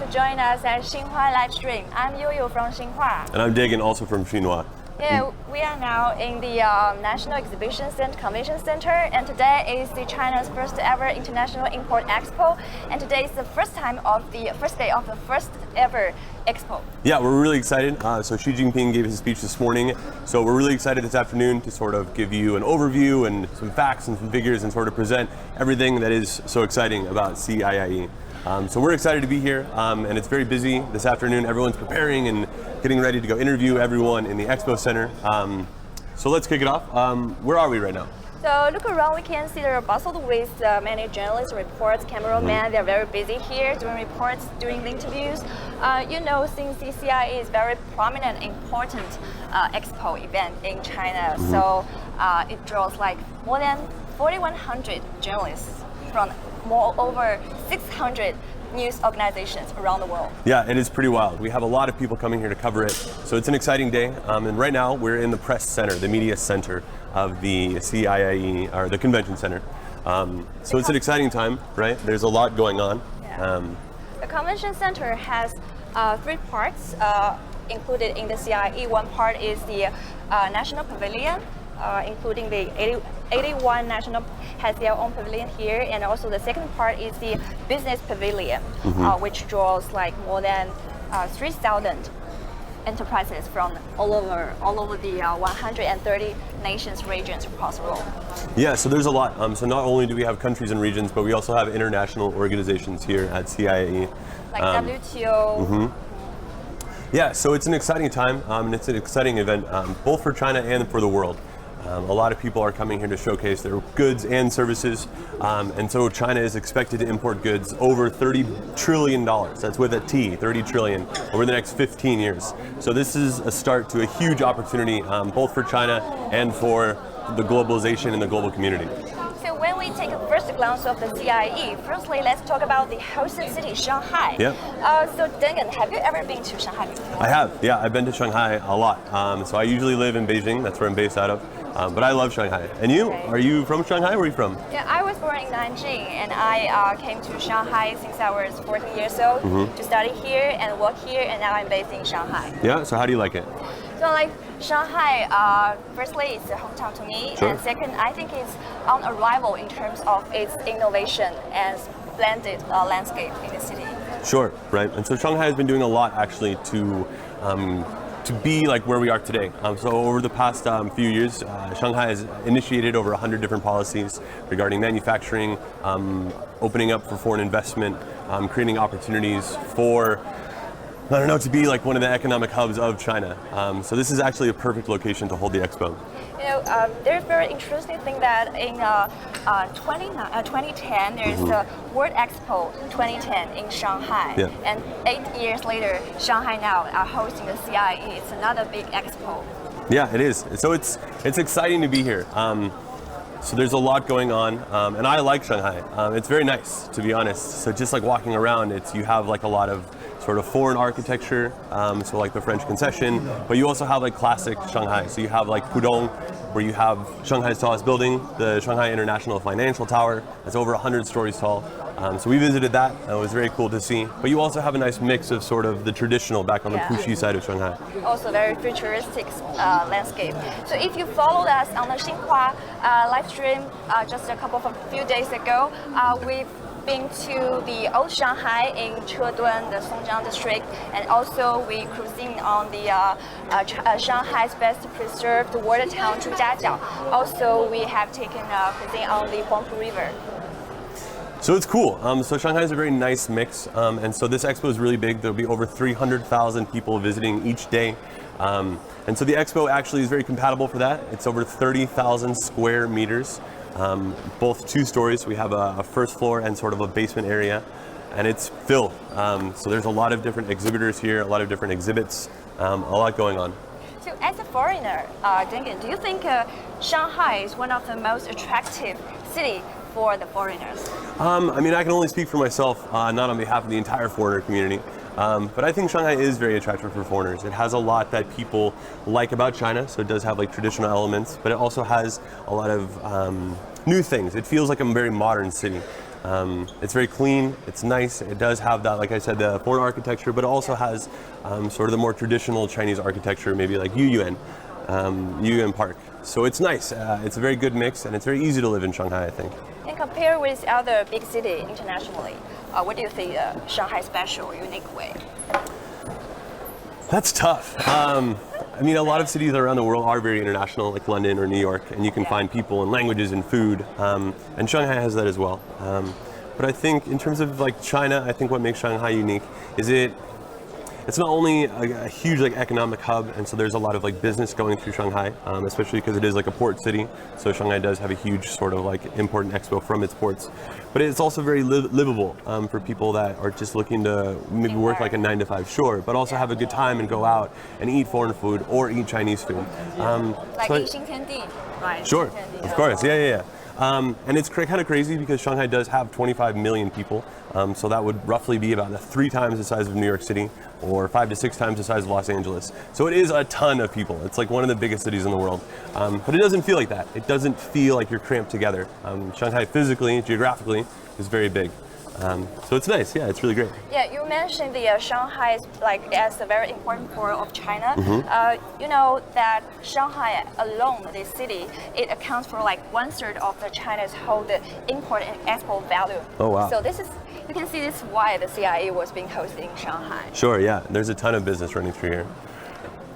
to join us at Xinhua live stream. I'm Yoyo from Xinhua. And I'm Dagan, also from Xinhua. Yeah, we are now in the National Exhibition Center, Convention Center, and today is the China's first ever International Import Expo, and today is the first day of the first ever Expo. Yeah, we're really excited. So Xi Jinping gave his speech this morning, so we're really excited this afternoon to sort of give you an overview and some facts and some figures and sort of present everything that is so exciting about CIIE. So we're excited to be here, and it's very busy this afternoon. Everyone's preparing and getting ready to go interview everyone in the Expo Center. So let's kick it off. Where are we right now? So look around, we can see they're bustled with many journalists, reporters, cameramen. They're very busy here doing reports, doing interviews. You know, since the CIIE is very prominent, important expo event in China, so it draws like more than 4,100 journalists from over 600 news organizations around the world. Yeah, it is pretty wild. We have a lot of people coming here to cover it. So it's an exciting day. And right now we're in the press center, the media center of the CIIE, or the convention center. So it's an exciting time, right? There's a lot going on. Yeah. The convention center has 3 parts included in the CIIE. One part is the National Pavilion, including the 81 national has their own pavilion here, and also the second part is the business pavilion, which draws like more than 3,000 enterprises from all over the 130 nations, regions across the world. Yeah, so there's a lot. So not only do we have countries and regions, but we also have international organizations here at CIIE. Like WTO. Yeah, so it's an exciting time, and it's an exciting event, both for China and for the world. A lot of people are coming here to showcase their goods and services, and so China is expected to import goods over $30 trillion, that's with a T, 30 trillion, over the next 15 years. So this is a start to a huge opportunity, both for China and for the globalization and the global community. So when we take a first glance of the CIIE, firstly, let's talk about the host city, Shanghai. Yeah. So Dagan, have you ever been to Shanghai before? I have, yeah, I've been to Shanghai a lot. So I usually live in Beijing, that's where I'm based out of. But I love Shanghai. And you? Okay. Are you from Shanghai? Where are you from? Yeah, I was born in Nanjing, and I came to Shanghai since I was 14 years old to study here and work here, and now I'm based in Shanghai. Yeah, so how do you like it? So like Shanghai, firstly, it's a hometown to me, Sure. and second, I think it's on arrival in terms of its innovation and splendid landscape in the city. Sure, right. And so Shanghai has been doing a lot actually to be like where we are today. So over the past few years, Shanghai has initiated over 100 different policies regarding manufacturing, opening up for foreign investment, creating opportunities for, I don't know, to be like one of the economic hubs of China. So this is actually a perfect location to hold the expo. You know, there's a very interesting thing that in 2010, there's the World Expo 2010 in Shanghai. Yeah. And 8 years later, Shanghai now are hosting the CIIE. It's another big expo. Yeah, it is. So it's exciting to be here. So there's a lot going on, and I like Shanghai. It's very nice, to be honest. So just like walking around, you have like a lot of sort of foreign architecture, so like the French concession, but you also have like classic Shanghai. So you have like Pudong, where you have Shanghai's tallest building, the Shanghai International Financial Tower. It's over 100 stories tall. So we visited that. It was very cool to see. But you also have a nice mix of sort of the traditional back on the Puxi side of Shanghai. Also very futuristic landscape. So if you followed us on the Xinhua live stream just a few days ago, we've been to the old Shanghai in Chedun, the Songjiang district, and also we cruising on the Shanghai's best preserved water town, Zhujiajiao. Also, we have taken cruising on the Huangpu River. So it's cool. So Shanghai is a very nice mix, and so this expo is really big. There'll be over 300,000 people visiting each day. And so the expo actually is very compatible for that. It's over 30,000 square meters, both 2 stories. We have a first floor and sort of a basement area, and it's filled. So there's a lot of different exhibitors here, a lot of different exhibits, a lot going on. So as a foreigner, Dagan, do you think Shanghai is one of the most attractive cities for the foreigners? I mean, I can only speak for myself, not on behalf of the entire foreigner community. But I think Shanghai is very attractive for foreigners. It has a lot that people like about China, so it does have like traditional elements, but it also has a lot of new things. It feels like a very modern city. It's very clean, it's nice, it does have that, like I said, the foreign architecture, but it also has sort of the more traditional Chinese architecture, maybe like Yuyuan Park. So it's nice, it's a very good mix, and it's very easy to live in Shanghai, I think. And compare with other big cities internationally, what do you think Shanghai special, unique way? That's tough. I mean, a lot of cities around the world are very international, like London or New York, and you can find people and languages and food, and Shanghai has that as well. But I think in terms of like China, I think what makes Shanghai unique is it's not only a huge like economic hub, and so there's a lot of like business going through Shanghai, especially because it is like a port city. So Shanghai does have a huge sort of like import and expo from its ports. But it's also very livable for people that are just looking to maybe work like a 9 to 5, sure, but also have a good time and go out and eat foreign food or eat Chinese food. Like in Xinhua, right? Sure, of course, yeah. And it's kind of crazy because Shanghai does have 25 million people, so that would roughly be about 3 times the size of New York City, or 5 to 6 times the size of Los Angeles. So it is a ton of people. It's like one of the biggest cities in the world. But it doesn't feel like that. It doesn't feel like you're cramped together. Shanghai physically, geographically, is very big. So it's nice, yeah, it's really great. Yeah, you mentioned the Shanghai like as a very important port of China. You know that Shanghai alone, this city, it accounts for like 1/3 of the China's whole import and export value. Oh wow. So this is, you can see this is why the CIE was being hosted in Shanghai. Sure, yeah, there's a ton of business running through here.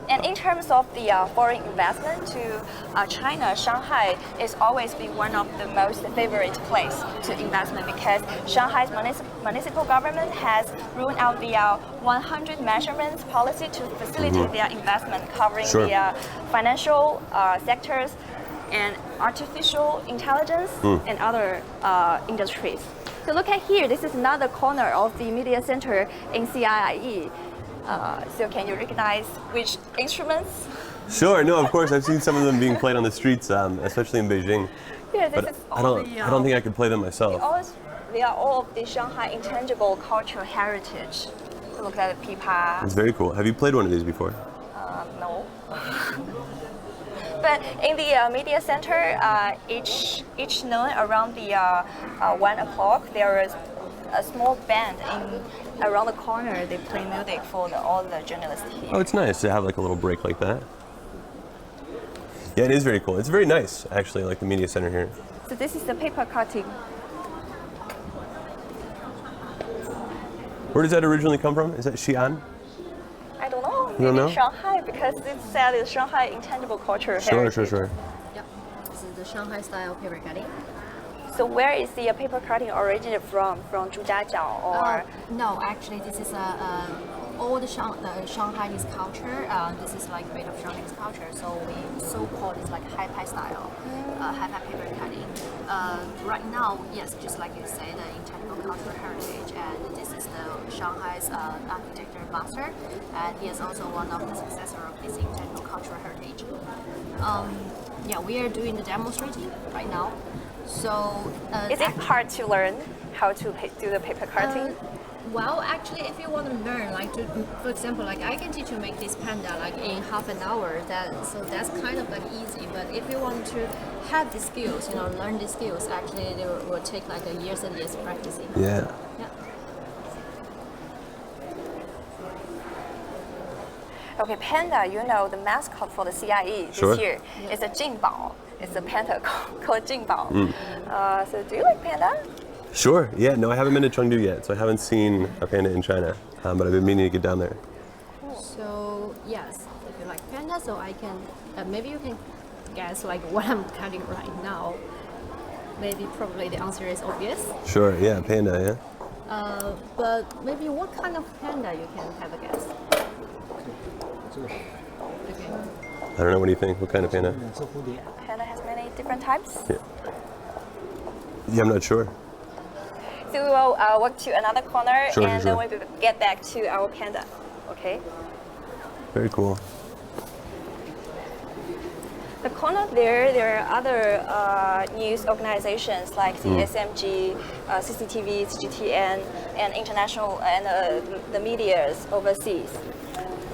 And in terms of the foreign investment to China, Shanghai is always been one of the most favorite place to investment because Shanghai's municipal government has rolled out the 100 measurements policy to facilitate their investment, covering the financial sectors and artificial intelligence and other industries. So look at here, this is another corner of the media center in CIIE. So can you recognize which instruments? Sure, no, of course. I've seen some of them being played on the streets, especially in Beijing. Yeah, this but is I don't think I could play them myself. They are all of the Shanghai intangible cultural heritage. Look at the pipa. It's very cool. Have you played one of these before? No. But in the media center, each noon around the 1 o'clock, there is a small band around the corner. They play music for all the journalists here. Oh, it's nice to have like a little break like that. Yeah, it is very cool. It's very nice, actually, like the media center here. So this is the paper cutting. Where does that originally come from? Is that Xi'an? I don't know. You don't know? Shanghai, because it said it's Shanghai intangible culture heritage. Sure. Yep. This is the Shanghai style paper cutting. So where is the paper cutting originated from? From Zhujiajiao or? No, actually, this is all the Shanghainese culture. This is like made of Shanghainese culture. So we so-called it's like hi-fi style, hi-fi paper cutting. Right now, yes, just like you say, the intangible cultural heritage, and this is the Shanghai's architecture master, and he is also one of the successor of this intangible cultural heritage. Yeah, we are doing the demonstrating right now. So is it hard to learn how to do the paper cutting? Well, actually, if you want to learn, like for example, like I can teach you make this panda like in half an hour. So that's kind of like easy. But if you want to have the skills, learn the skills, actually it will take like years and years practicing. Yeah. Okay, panda, the mascot for the CIE this year is a Jinbao. It's a panda called Jinbao. So do you like panda? Sure, yeah. No, I haven't been to Chengdu yet, so I haven't seen a panda in China, but I've been meaning to get down there. So, yes, if you like panda, so I can, maybe you can guess like what I'm cutting right now. Probably the answer is obvious. Sure, yeah, panda, yeah. But maybe what kind of panda you can have a guess? Okay. I don't know, what do you think? What kind of panda? Panda has many different types. Yeah, I'm not sure. So we will walk to another corner Sure. then we will get back to our panda. Okay. Very cool. The corner there are other news organizations like the SMG, CCTV, CGTN, and international and the medias overseas.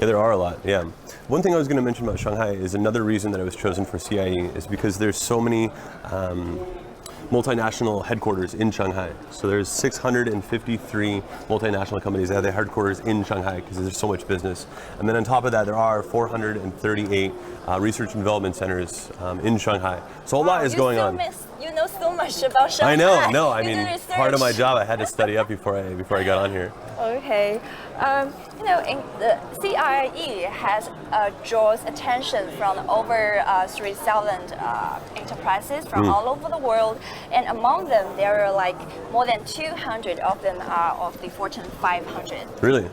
Yeah, there are a lot, yeah. One thing I was going to mention about Shanghai is another reason that I was chosen for CIE is because there's so many multinational headquarters in Shanghai. So there's 653 multinational companies that have their headquarters in Shanghai because there's so much business. And then on top of that, there are 438 research and development centers in Shanghai. So a lot is going on. You know so much about Shanghai. I know, no, I You mean, did research. part of my job, I had to study up before I got on here. Okay. You know, in the CIE has draws attention from over 3,000 enterprises from all over the world, and among them there are like more than 200 of them are of the Fortune 500. Really?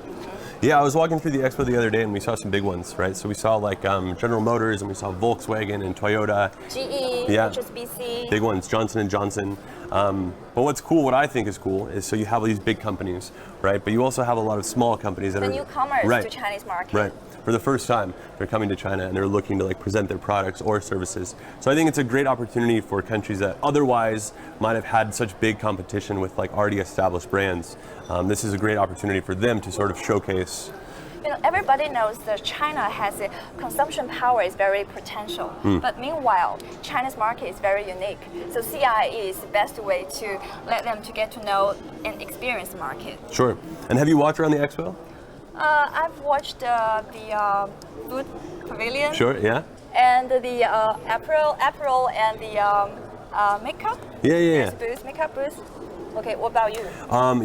Yeah, I was walking through the expo the other day and we saw some big ones, right? So we saw like General Motors and we saw Volkswagen and Toyota. GE, Yeah. HSBC. Big ones, Johnson & Johnson. But what's cool, what I think is cool, is so you have all these big companies, right? But you also have a lot of small companies that The are newcomers right, to Chinese market. Right. For the first time, they're coming to China and they're looking to like present their products or services. So I think it's a great opportunity for countries that otherwise might have had such big competition with like already established brands. This is a great opportunity for them to sort of showcase. You know, everybody knows that China has a consumption power is very potential, but meanwhile, China's market is very unique. So CIE is the best way to let them to get to know and experience the market. Sure. And have you walked around the expo? I've watched the food pavilion. Sure, yeah. And the apparel and the makeup. Yeah. Booth, makeup booth. Okay, what about you?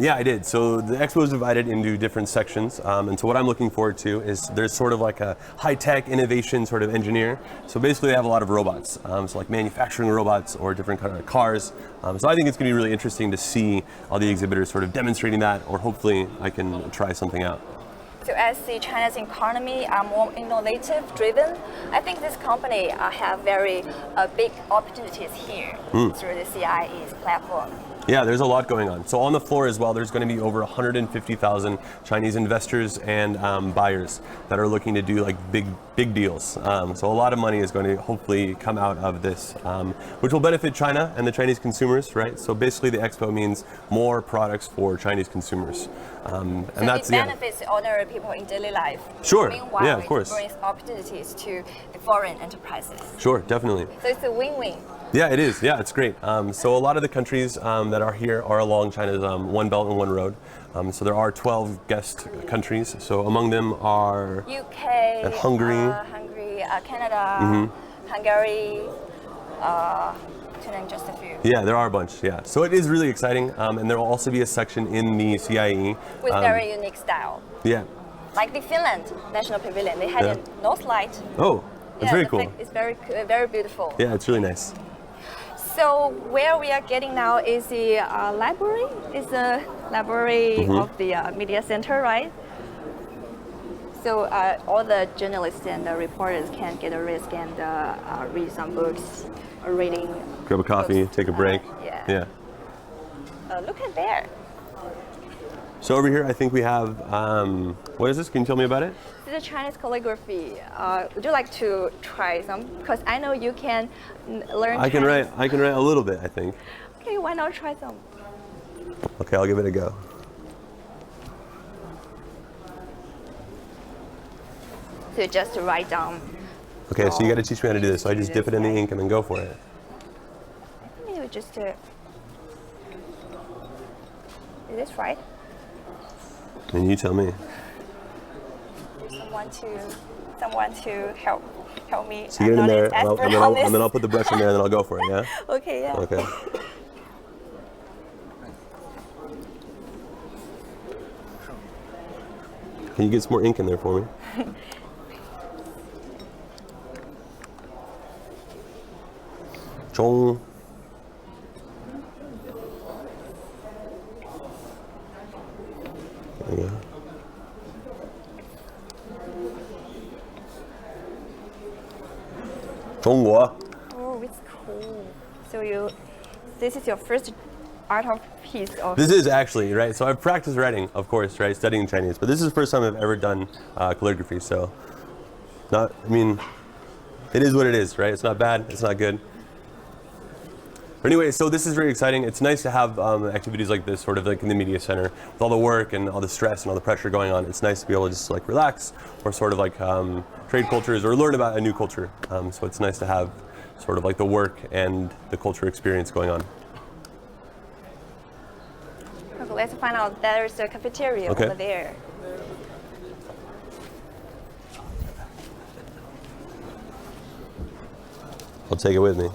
Yeah, I did. So the expo is divided into different sections, and so what I'm looking forward to is there's sort of like a high-tech innovation sort of engineer. So basically, they have a lot of robots, so like manufacturing robots or different kind of cars. So I think it's going to be really interesting to see all the exhibitors sort of demonstrating that, or hopefully I can try something out. So as the China's economy are more innovative driven, I think this company have very big opportunities here through the CIE's platform. Yeah, there's a lot going on. So on the floor as well, there's going to be over 150,000 Chinese investors and buyers that are looking to do like big deals. So a lot of money is going to hopefully come out of this, which will benefit China and the Chinese consumers, right? So basically the expo means more products for Chinese consumers. And so that's it benefits ordinary people in daily life. Sure. Meanwhile, Yeah, of course. it brings opportunities to the foreign enterprises. Sure, definitely. So it's a win-win. Yeah, it is. Yeah, it's great. So a lot of the countries that are here are along China's One Belt and One Road. So there are 12 guest countries. So among them are UK, and Hungary, Canada, Hungary, to name just a few. Yeah, there are a bunch. Yeah, so it is really exciting, and there will also be a section in the CIE with very unique style. Yeah. Like the Finland National Pavilion, they had a north light. Oh, that's very cool. It's very beautiful. Yeah, it's really nice. So where we are getting now is the library. It's the library of the media center, right? So all the journalists and the reporters can get a risk and read some books or reading. Grab a coffee, books. take a break. Yeah. Look at there. So over here, I think we have, what is this? Can you tell me about it? This is Chinese calligraphy. Would you like to try some? Because I know you can learn I can Chinese. write a little bit, I think. Okay, why not try some? Okay, I'll give it a go. So just write down. Okay, so you got to teach me how to do this. So I just dip it in the ink and then go for it. Maybe just is this right? And you tell me. Someone to help me. So you get it in there, and then I'll put the brush in there, and then I'll go for it. Yeah. Okay. Yeah. Okay. Can you get some more ink in there for me? Chong. There you go. Chonghua. Oh, it's cool. So this is your first art of piece of. This is actually, right? So I've practiced writing, of course, right? Studying Chinese, but this is the first time I've ever done calligraphy. So, I mean, it is what it is, right? It's not bad, it's not good. But anyway, so this is very exciting. It's nice to have activities like this, sort of like in the media center, with all the work and all the stress and all the pressure going on. It's nice to be able to just like relax, or sort of like trade cultures, or learn about a new culture. So it's nice to have sort of like the work and the culture experience going on. let's find out. There's a cafeteria Okay. over there. I'll take it with me.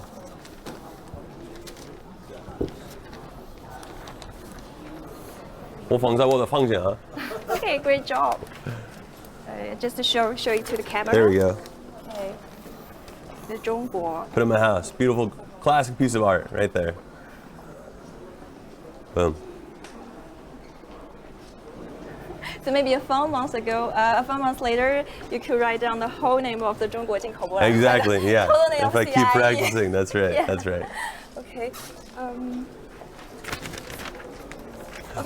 Okay, great job. Just to show you to the camera. There we go. Okay. The 中国. Put it in my house. Beautiful, classic piece of art right there. Boom. So maybe a few months later, you could write down the whole name of the 中国进口博览会. Exactly, yeah. Whole name If of I keep CIE. practicing, that's right, Yeah. that's right. Okay.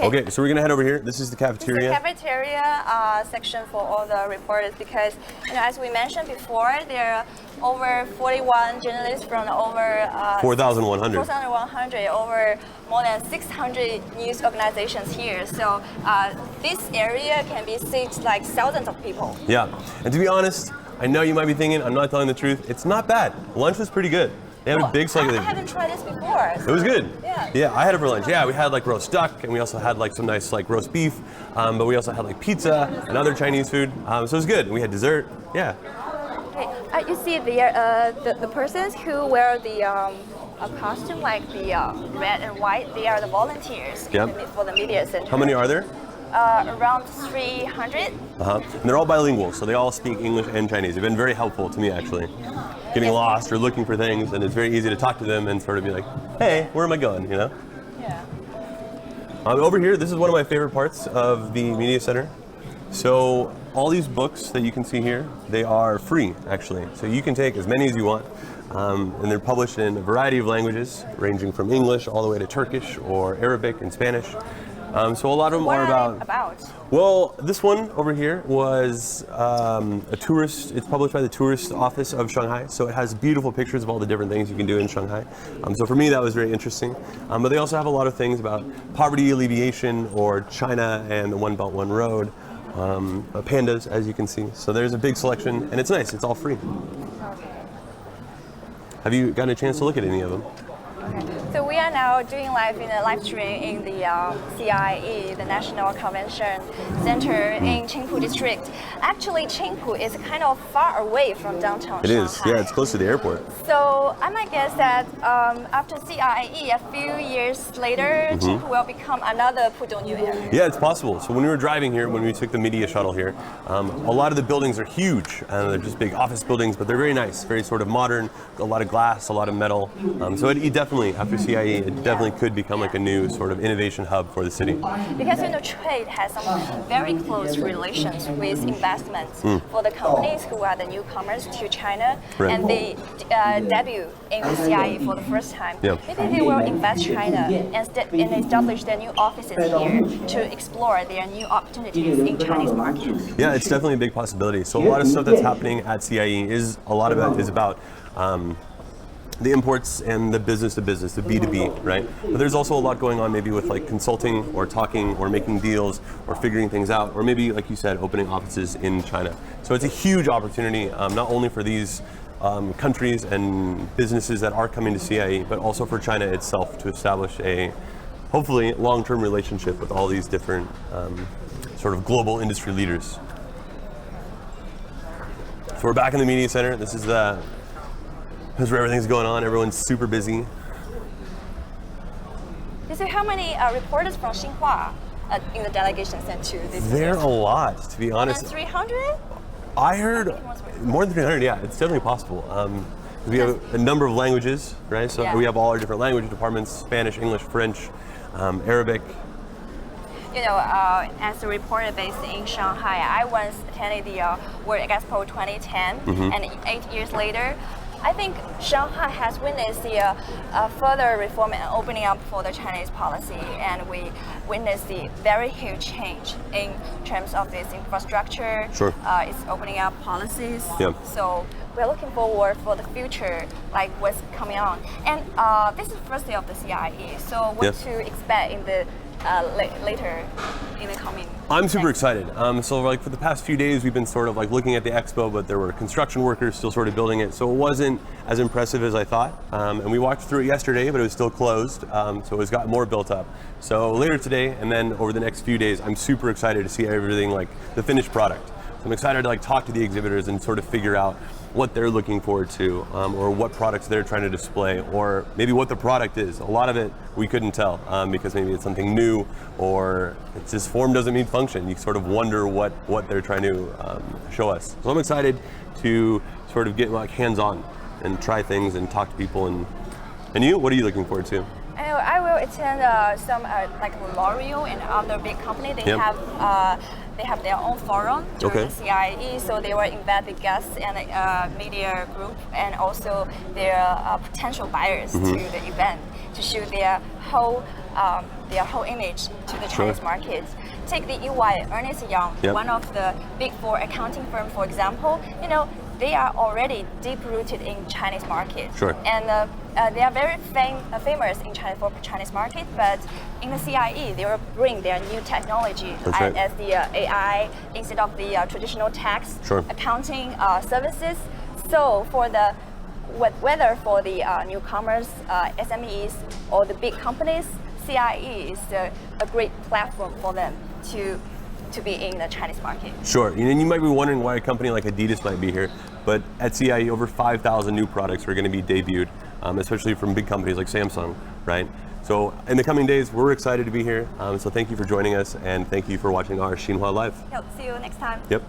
Okay, so we're gonna head over here. This is the It's the cafeteria. cafeteria section for all the reporters because, as we mentioned before, there are over 41 journalists from over 4,100. 4,100, over more than 600 news organizations here. So this area can be seats like thousands of people. Yeah, and to be honest, I know you might be thinking I'm not telling the truth. It's not bad. Lunch was pretty good. They had a big selection. I haven't tried this before. It was good. Yeah. Yeah, I had it for lunch. Yeah, we had like roast duck, and we also had like some nice like roast beef. But we also had like pizza and other Chinese food. So it was good. We had dessert. Yeah. Okay, you see there, the persons who wear the a costume like the red and white, they are the volunteers Yeah. for the media center. How many are there? Around 300. And they're all bilingual, so they all speak English and Chinese. They've been very helpful to me actually. Getting lost or looking for things, and it's very easy to talk to them and sort of be like, hey, where am I going, you know? Yeah. Over here, this is one of my favorite parts of the media center. So all these books that you can see here, they are free actually. So you can take as many as you want. And they're published in a variety of languages, ranging from English all the way to Turkish or Arabic and Spanish. So a lot of them What are are they about. about? Well, this one over here was a tourist. It's published by the tourist office of Shanghai, so it has beautiful pictures of all the different things you can do in Shanghai. So for me, that was very interesting. But they also have a lot of things about poverty alleviation or China and the One Belt One Road, pandas, as you can see. So there's a big selection, and it's nice. It's all free. Okay. Have you gotten a chance to look at any of them? Okay. So we are now doing live stream in the CIE, the National Convention Center in Qingpu District. Actually, Qingpu is kind of far away from downtown It is. Shanghai. Yeah, it's close to the airport. So I might guess that after CIE, a few years later, Qingpu will become another Pudong New area. Yeah, it's possible. So when we were driving here, when we took the media shuttle here, a lot of the buildings are huge, and they're just big office buildings, but they're very nice, very sort of modern, a lot of glass, a lot of metal. So it definitely, after CIE, it definitely could become like a new sort of innovation hub for the city. Because trade has some very close relations with investments for the companies who are the newcomers to China, Right. and they debut in the CIE for the first time. Yeah. Maybe they will invest China and establish their new offices here to explore their new opportunities in Chinese market. Yeah, it's definitely a big possibility. So a lot of stuff that's happening at CIE is about the imports and the business to business, the B2B, right? But there's also a lot going on maybe with like consulting or talking or making deals or figuring things out, or maybe, like you said, opening offices in China. So it's a huge opportunity, not only for these countries and businesses that are coming to CIE, but also for China itself to establish a, hopefully, long-term relationship with all these different sort of global industry leaders. So we're back in the media center. This is where everything's going on. Everyone's super busy. You see how many reporters from Xinhua in the delegation sent to this? There are a lot, to be honest. 300? I heard more than 300. Yeah, it's definitely possible. We have a number of languages, right? So Yeah. we have all our different language departments: Spanish, English, French, Arabic. You know, as a reporter based in Shanghai, I once attended the World Expo 2010, and 8 years later, I think Shanghai has witnessed the further reform and opening up for the Chinese policy, and we witnessed the very huge change in terms of this infrastructure. Sure. It's opening up policies. Yeah. So we're looking forward for the future, like what's coming on. And this is the first day of the CIE. So what Yes. to expect in the later in the coming? I'm super excited. So like for the past few days, we've been sort of like looking at the expo, but there were construction workers still sort of building it. So it wasn't as impressive as I thought. And we walked through it yesterday, but it was still closed. So it's got more built up. So later today and then over the next few days, I'm super excited to see everything, like the finished product. I'm excited to like talk to the exhibitors and sort of figure out what they're looking forward to, or what products they're trying to display, or maybe what the product is. A lot of it we couldn't tell because maybe it's something new, or it's just form doesn't mean function. You sort of wonder what they're trying to show us. So I'm excited to sort of get like hands-on and try things and talk to people. And you, what are you looking forward to? I will attend some like L'Oreal and other big companies. They have their own forum during the CIE, so they will invite the guests and media group and also their potential buyers to the event to show their whole image to the Chinese market. Take the EY, Ernst & Young, one of the big four accounting firm, for example. You know, they are already deep-rooted in Chinese market. And they are very famous in China for Chinese market, but in the CIE, they will bring their new technology as the AI instead of the traditional tax accounting services. So for the whether for the newcomers, SMEs, or the big companies, CIE is a great platform for them to be in the Chinese market. And you might be wondering why a company like Adidas might be here, but at CIE over 5,000 new products are going to be debuted, especially from big companies like Samsung, right? So in the coming days, we're excited to be here. So thank you for joining us, and thank you for watching our Xinhua Live. See you next time. Yep.